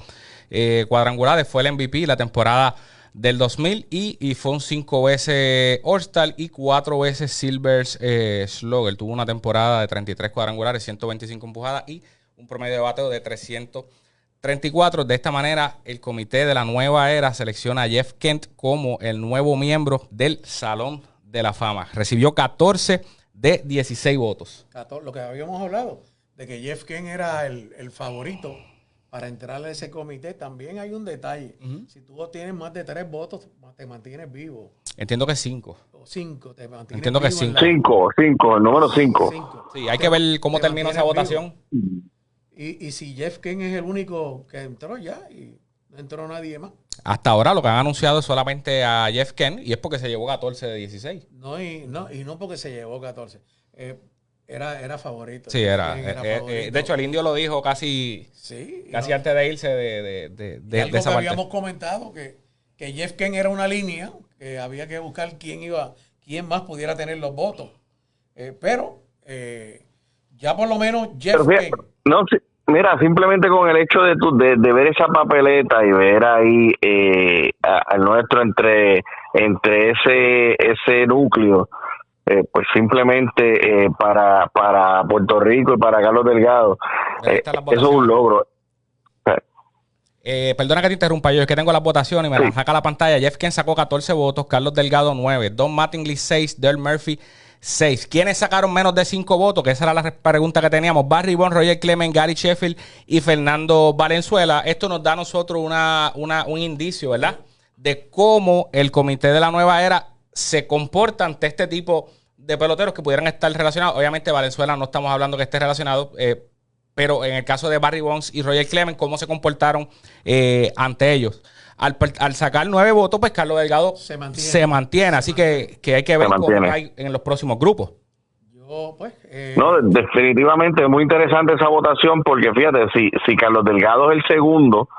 cuadrangulares. Fue el MVP la temporada del 2000 y fue un 5 veces All-Star y 4 veces Silver Slugger. Tuvo una temporada de 33 cuadrangulares, 125 empujadas y un promedio de bateo de 334. De esta manera, el comité de la nueva era selecciona a Jeff Kent como el nuevo miembro del Salón de la Fama. Recibió 14 de 16 votos. Lo que habíamos hablado, de que Jeff Kent era el favorito para entrar a ese comité. También hay un detalle. Si tú tienes más de 3 votos, te mantienes vivo. Entiendo que 5. O 5, te mantienes Entiendo que vivo. 5, el número 5. Sí, hay que ver cómo termina esa votación. Y si Jeff Kent es el único que entró ya, y no entró nadie más. Hasta ahora lo que han anunciado es solamente a Jeff Kent, y es porque se llevó 14 de 16. Y no porque se llevó 14. Era favorito. Sí, era. Favorito. De hecho, el indio lo dijo casi antes de irse de algo esa que parte. habíamos comentado, que Jeff Kent era una línea, que había que buscar quién más pudiera tener los votos. Pero ya por lo menos Jeff Kent. No, sí, mira, simplemente con el hecho de ver esa papeleta y ver ahí al nuestro entre ese núcleo, pues simplemente para Puerto Rico y para Carlos Delgado, eso es un logro. Perdona que te interrumpa, yo es que tengo las votaciones y me las saca la pantalla. Jeff Kent sacó 14 votos, Carlos Delgado 9, Don Mattingly 6, Dale Murphy 6. ¿Quiénes sacaron menos de 5 votos? Que esa era la pregunta que teníamos. Barry Bonds, Roger Clemens, Gary Sheffield y Fernando Valenzuela. Esto nos da a nosotros un indicio, ¿verdad? De cómo el comité de la nueva era se comporta ante este tipo de peloteros que pudieran estar relacionados. Obviamente Valenzuela no estamos hablando que esté relacionado. Pero en el caso de Barry Bonds y Roger Clemens, ¿cómo se comportaron ante ellos? Al sacar 9 votos, pues Carlos Delgado se mantiene. Así que hay que ver cómo hay en los próximos grupos. No, definitivamente es muy interesante esa votación, porque fíjate, si Carlos Delgado es el segundo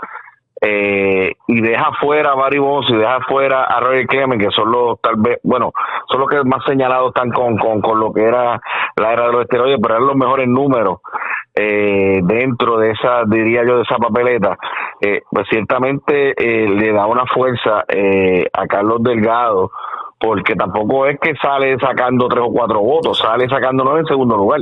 y deja fuera a Barry Bonds y deja fuera a Roger Clemens, que son los, tal vez, bueno, son los que más señalados están con lo que era la era de los esteroides, pero eran los mejores números dentro de esa, diría yo, de esa papeleta, pues ciertamente le da una fuerza a Carlos Delgado, porque tampoco es que sale sacando 3 o 4 votos, sale sacando 9 en segundo lugar.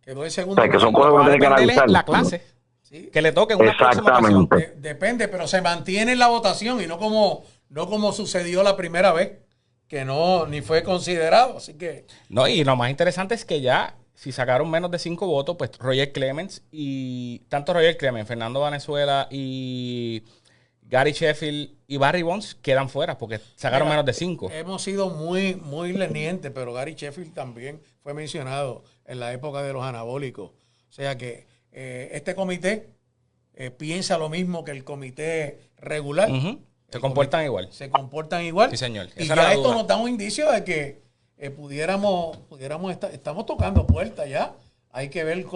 Quedó en segundo lugar. Que son cosas que uno tiene que analizar. La clase. ¿Sí? Que le toque una próxima ocasión. Depende, pero se mantiene en la votación y no como sucedió la primera vez, que no ni fue considerado. Así que. No, y lo más interesante es que ya, si sacaron menos de 5 votos, pues Roger Clemens y tanto Roger Clemens, Fernando Valenzuela y Gary Sheffield y Barry Bonds quedan fuera porque sacaron menos de 5. Hemos sido muy, muy lenientes, pero Gary Sheffield también fue mencionado en la época de los anabólicos. O sea que este comité piensa lo mismo que el comité regular. Se comportan igual. Se comportan igual. Sí, señor. Y ya esto nos da un indicio de que pudiéramos estamos tocando puertas ya. Hay que ver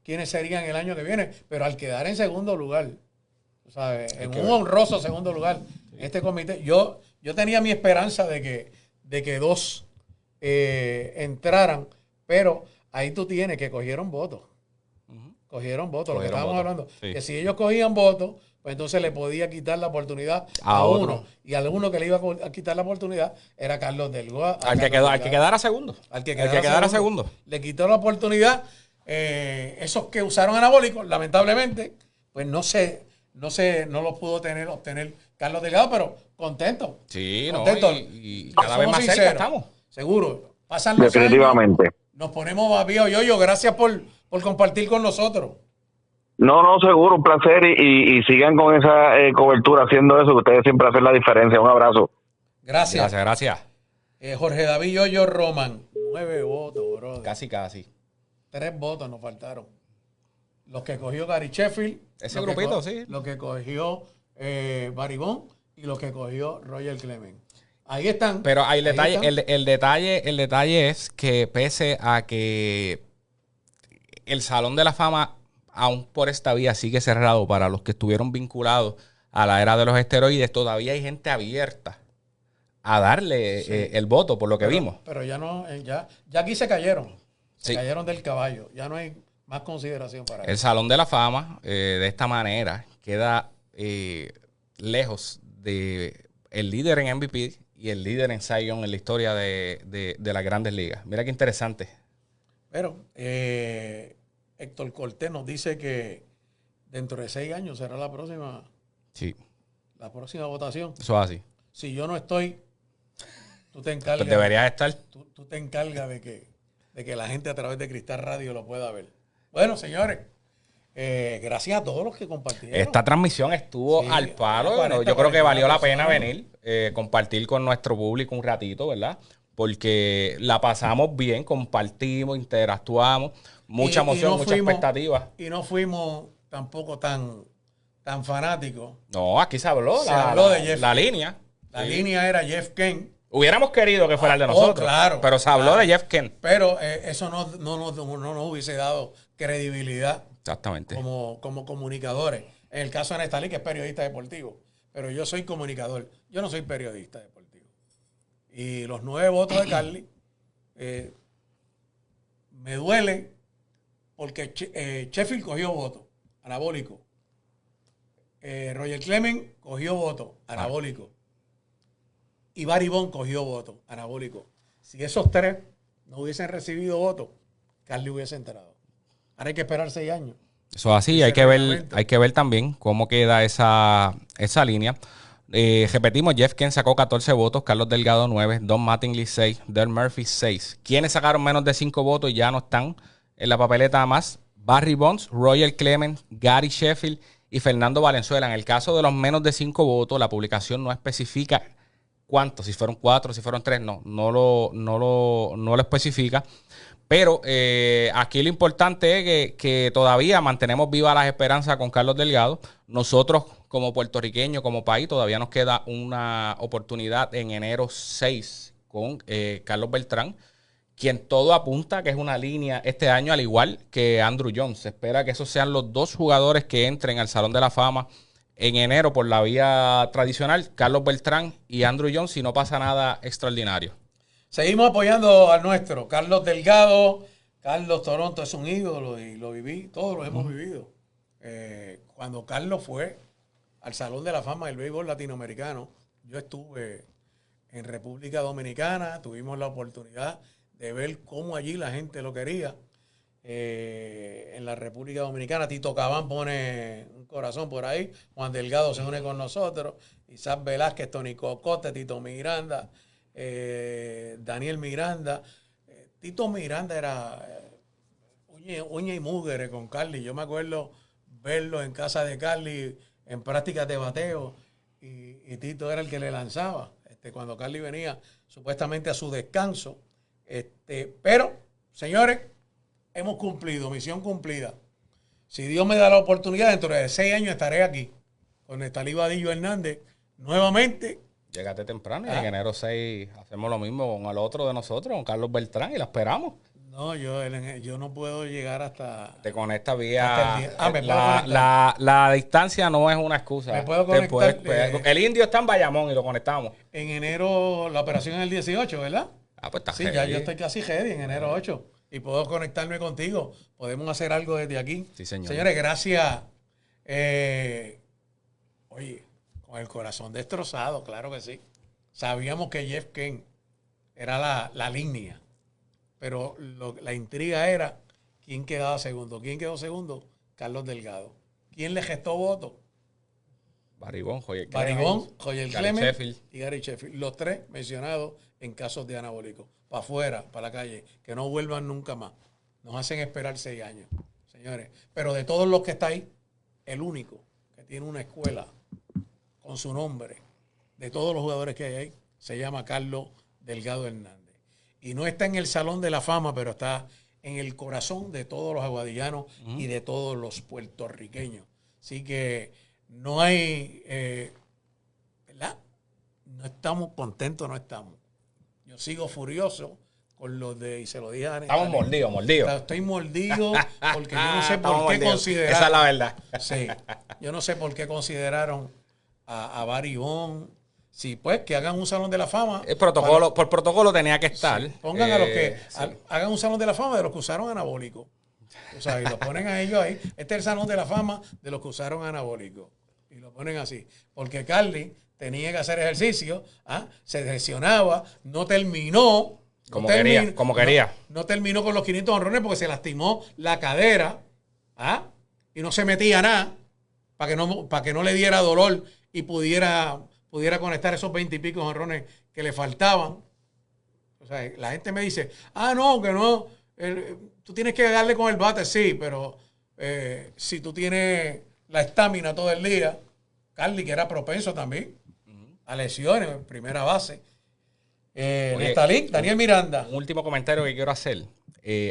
quiénes serían el año que viene. Pero al quedar en segundo lugar, ¿sabes? En un honroso segundo lugar, este comité, yo tenía mi esperanza de que 2 entraran, pero ahí tú tienes que cogieron votos. Cogieron votos, lo que estábamos hablando. Sí. Que si ellos cogían votos, pues entonces le podía quitar la oportunidad a uno. Y al uno que le iba a quitar la oportunidad era Carlos Delgado. Al que quedara segundo. Al que quedara segundo. Le quitó la oportunidad. Esos que usaron anabólicos, lamentablemente, pues no los pudo obtener Carlos Delgado, pero contento. Sí, contento. Y cada vez más cerca estamos. Seguro. Pasan los definitivamente. Años, nos ponemos más viejos. Yo, gracias por compartir con nosotros. No, seguro, un placer y sigan con esa cobertura haciendo eso, que ustedes siempre hacen la diferencia. Un abrazo. Gracias. Jorge David Yoyo Roman, 9 votos, bro. Casi. 3 votos nos faltaron. Los que cogió Gary Sheffield. Ese grupito, sí. Los que cogió Barry Bonds y los que cogió Roger Clemens. Ahí están. Pero hay el detalle es que pese a que el Salón de la Fama, aún por esta vía, sigue cerrado para los que estuvieron vinculados a la era de los esteroides, todavía hay gente abierta a darle el voto, por lo que vimos. Pero ya no, ya aquí se cayeron. Se cayeron del caballo. Ya no hay más consideración para el Salón de la Fama, de esta manera, queda lejos de el líder en MVP y el líder en Cy Young en la historia de las Grandes Ligas. Mira qué interesante. Pero Héctor Cortés nos dice que dentro de 6 años será la próxima votación. Eso es así. Si yo no estoy, tú te encargas. Pues deberías estar. Tú te encargas de que la gente a través de Cristal Radio lo pueda ver. Bueno, señores, gracias a todos los que compartieron. Esta transmisión estuvo al palo. Bueno, yo creo que valió la pena venir, compartir con nuestro público un ratito, ¿verdad? Porque la pasamos bien, compartimos, interactuamos, mucha emoción, mucha expectativa. Y no fuimos tampoco tan fanáticos. No, aquí se habló. De Jeff. La línea. La línea era Jeff Kent. Hubiéramos querido que fuera el de nosotros. Claro. Pero se habló de Jeff Kent. Pero eso no nos hubiese dado credibilidad. Exactamente. Como comunicadores. En el caso de Nestalí, que es periodista deportivo. Pero yo soy comunicador. Yo no soy periodista deportivo. Y los 9 votos de Carly me duele porque Sheffield cogió votos anabólico. Roger Clemens cogió votos anabólico. Y Barry Bonds cogió votos anabólico. Si esos 3 no hubiesen recibido votos, Carly hubiese entrado. Ahora hay que esperar 6 años. Eso es así, hay que ver también cómo queda esa línea. Repetimos, Jeff Kent sacó 14 votos, Carlos Delgado 9, Don Mattingly 6, Dale Murphy 6. ¿Quiénes sacaron menos de 5 votos y ya no están en la papeleta más? Barry Bonds, Roger Clemens, Gary Sheffield y Fernando Valenzuela. En el caso de los menos de 5 votos, la publicación no especifica cuántos, si fueron 4, si fueron 3, no lo especifica. Pero aquí lo importante es que todavía mantenemos vivas las esperanzas con Carlos Delgado. Nosotros, como puertorriqueños, como país, todavía nos queda una oportunidad en enero 6 con Carlos Beltrán, quien todo apunta que es una línea este año, al igual que Andruw Jones. Se espera que esos sean los dos jugadores que entren al Salón de la Fama en enero por la vía tradicional, Carlos Beltrán y Andruw Jones, si no pasa nada extraordinario. Seguimos apoyando al nuestro, Carlos Delgado. Carlos Toronto es un ídolo y lo viví, todos lo hemos vivido. Cuando Carlos fue al Salón de la Fama del Béisbol Latinoamericano, yo estuve en República Dominicana, tuvimos la oportunidad de ver cómo allí la gente lo quería. En la República Dominicana, Tito Cabán pone un corazón por ahí, Juan Delgado se une con nosotros, Isaac Velázquez, Tony Cocote, Tito Miranda, Daniel Miranda. Tito Miranda era uña y mugre con Carly. Yo me acuerdo verlo en casa de Carly en prácticas de bateo y Tito era el que le lanzaba cuando Carly venía supuestamente a su descanso. Pero, señores, hemos cumplido, misión cumplida. Si Dios me da la oportunidad, dentro de 6 años estaré aquí con Nestalí Vadillo Hernández nuevamente. Llegaste temprano y en enero 6 hacemos lo mismo con el otro de nosotros, con Carlos Beltrán, y la esperamos. No, yo no puedo llegar hasta... Te conectas vía... me puedo conectar. La distancia no es una excusa. Me puedo conectar. El indio está en Bayamón y lo conectamos. En enero, la operación es el 18, ¿verdad? Ah, pues está sí, heavy. Ya yo estoy casi ready en enero 8. Y puedo conectarme contigo. Podemos hacer algo desde aquí. Sí, señor. Señores, gracias. Oye, con el corazón destrozado, claro que sí. Sabíamos que Jeff Kent era la línea. Pero la intriga era quién quedaba segundo. ¿Quién quedó segundo? Carlos Delgado. ¿Quién le gestó voto? Baribón, Joyer Clement y Gary Sheffield. Los 3 mencionados en casos de anabólicos. Para afuera, para la calle. Que no vuelvan nunca más. Nos hacen esperar 6 años, señores. Pero de todos los que está ahí, el único que tiene una escuela con su nombre, de todos los jugadores que hay ahí, se llama Carlos Delgado Hernández. Y no está en el Salón de la Fama, pero está en el corazón de todos los aguadillanos y de todos los puertorriqueños. Así que no hay, ¿verdad? No estamos contentos, no estamos. Yo sigo furioso con los de, y se lo dije a Daniel. Estamos mordidos. Estoy mordido porque yo no sé por qué consideraron. Esa es la verdad. Sí, yo no sé por qué consideraron a Barry Bonds. Sí, pues que hagan un Salón de la Fama. Por protocolo tenía que estar. Sí, pongan a los que hagan un Salón de la Fama de los que usaron anabólicos. O sea, y lo ponen a ellos ahí. Este es el Salón de la Fama de los que usaron anabólicos. Y lo ponen así. Porque Carly tenía que hacer ejercicio, se lesionaba, no terminó. Como quería. No terminó con los 500 honrones porque se lastimó la cadera. Y no se metía nada para que no le diera dolor y pudiera conectar esos 20 y pico honrones que le faltaban. O sea, la gente me dice, no, que no, tú tienes que darle con el bate, sí, pero si tú tienes la estamina todo el día, Carly, que era propenso también a lesiones en primera base. Daniel Miranda. Un último comentario que quiero hacer.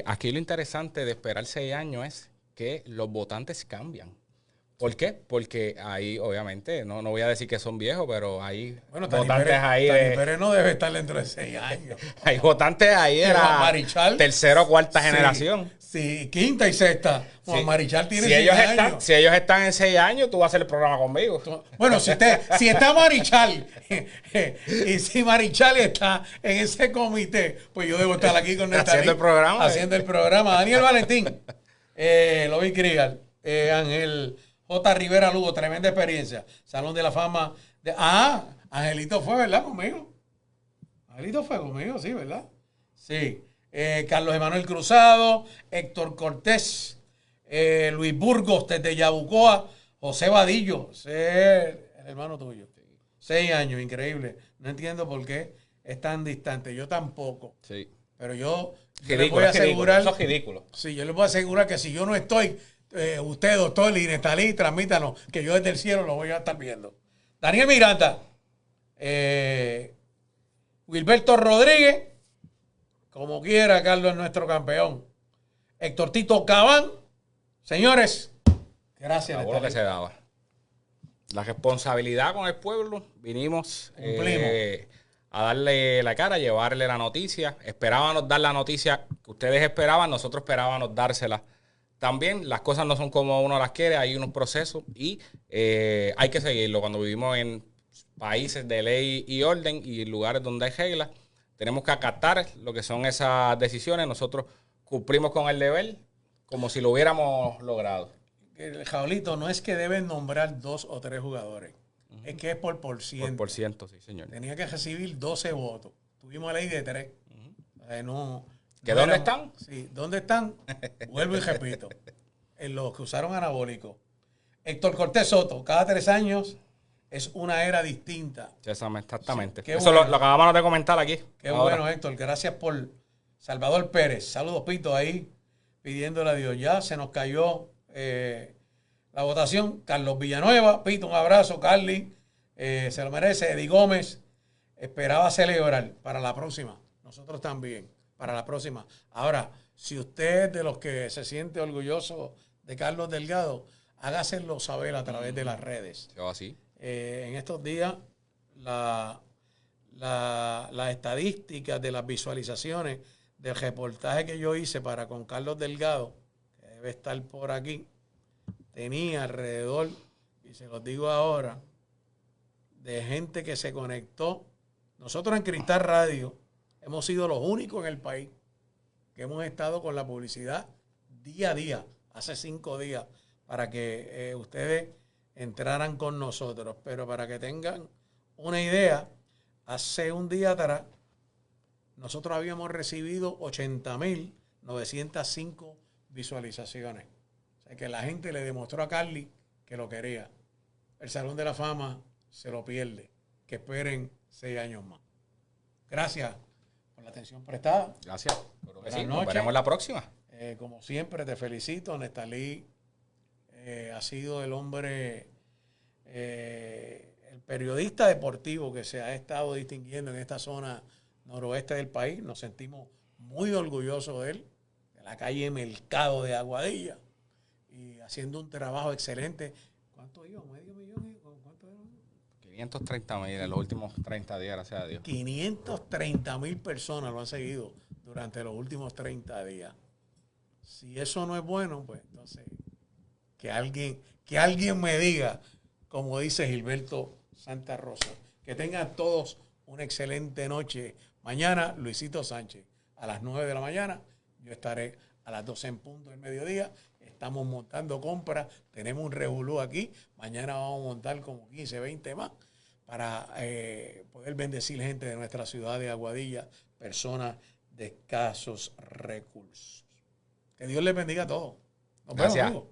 Aquí lo interesante de esperar 6 años es que los votantes cambian. ¿Por qué? Porque ahí, obviamente, no voy a decir que son viejos, pero hay votantes ahí. Tani Pérez no debe estar dentro de 6 años. Hay votantes ahí de la Marichal, tercera o cuarta generación. Sí, quinta y sexta. Juan Marichal tiene 6 años. Si ellos están en 6 años, tú vas a hacer el programa conmigo. Bueno, si está Marichal y si Marichal está en ese comité, pues yo debo estar aquí con Nestalí. Haciendo el programa. Daniel Valentín, Lovín Krigal, Ángel J. Rivera Lugo, tremenda experiencia. Salón de la Fama. Angelito fue, ¿verdad? Conmigo. Angelito fue conmigo, sí, ¿verdad? Sí. Carlos Emanuel Cruzado, Héctor Cortés, Luis Burgos desde Yabucoa, José Vadillo, el hermano tuyo. 6 años, increíble. No entiendo por qué es tan distante. Yo tampoco. Sí. Pero yo les voy a asegurar. Eso es ridículo. Sí, yo les voy a asegurar que si yo no estoy, usted, doctor y Nestalí, transmítanos, que yo desde el cielo lo voy a estar viendo. Daniel Miranda, Wilberto Rodríguez, Como quiera, Carlos es nuestro campeón. Héctor Tito Cabán. Señores, gracias. Lo que se daba. La responsabilidad con el pueblo. Vinimos a darle la cara, a llevarle la noticia. Esperábamos dar la noticia que ustedes esperaban, nosotros esperábamos dársela también. Las cosas no son como uno las quiere, hay unos procesos y hay que seguirlo. Cuando vivimos en países de ley y orden y lugares donde hay reglas, tenemos que acatar lo que son esas decisiones. Nosotros cumplimos con el deber como si lo hubiéramos logrado. El Jaulito, no es que deben nombrar 2 o 3 jugadores. Es que es por ciento. Por ciento, sí, señor. Tenía que recibir 12 votos. Tuvimos ley de 3. ¿Que dónde están? Sí, ¿dónde están? Vuelvo y repito. En los que usaron anabólicos. Héctor Cortés Soto, cada 3 años es una era distinta. Exactamente. Sí, eso bueno. lo acabamos de comentar aquí. Qué bueno, Héctor. Gracias por Salvador Pérez. Saludos, Pito, ahí pidiéndole a Dios. Ya se nos cayó la votación. Carlos Villanueva, Pito, un abrazo. Carly, se lo merece. Eddie Gómez, esperaba celebrar para la próxima. Nosotros también, para la próxima. Ahora, si usted es de los que se siente orgulloso de Carlos Delgado, hágaselo saber a través de las redes. Yo así. En estos días, las estadísticas de las visualizaciones del reportaje que yo hice para con Carlos Delgado, que debe estar por aquí, tenía alrededor, y se los digo ahora, de gente que se conectó. Nosotros en Cristal Radio hemos sido los únicos en el país que hemos estado con la publicidad día a día, hace 5 días, para que ustedes entraran con nosotros. Pero para que tengan una idea, hace un día atrás, nosotros habíamos recibido 80.905 visualizaciones. O sea que la gente le demostró a Carly que lo quería. El Salón de la Fama se lo pierde. Que esperen 6 años más. Gracias por la atención prestada. Gracias. Buenas Nos noches. veremos la próxima. Como siempre, te felicito. Nestalí ha sido el hombre, el periodista deportivo que se ha estado distinguiendo en esta zona noroeste del país. Nos sentimos muy orgullosos de él, de la calle Mercado de Aguadilla, y haciendo un trabajo excelente. ¿Cuánto iba? ¿Medio millón? ¿Cuánto era? 530,000 en los últimos 30 días, gracias a Dios. 530,000 personas lo han seguido durante los últimos 30 días. Si eso no es bueno, pues entonces que alguien me diga, como dice Gilberto Santa Rosa. Que tengan todos una excelente noche. Mañana, Luisito Sánchez, a las 9 de la mañana. Yo estaré a las 12 en punto del mediodía. Estamos montando compras. Tenemos un revolú aquí. Mañana vamos a montar como 15, 20 más para poder bendecir gente de nuestra ciudad de Aguadilla, personas de escasos recursos. Que Dios les bendiga a todos. Nos vemos, Gracias. amigos.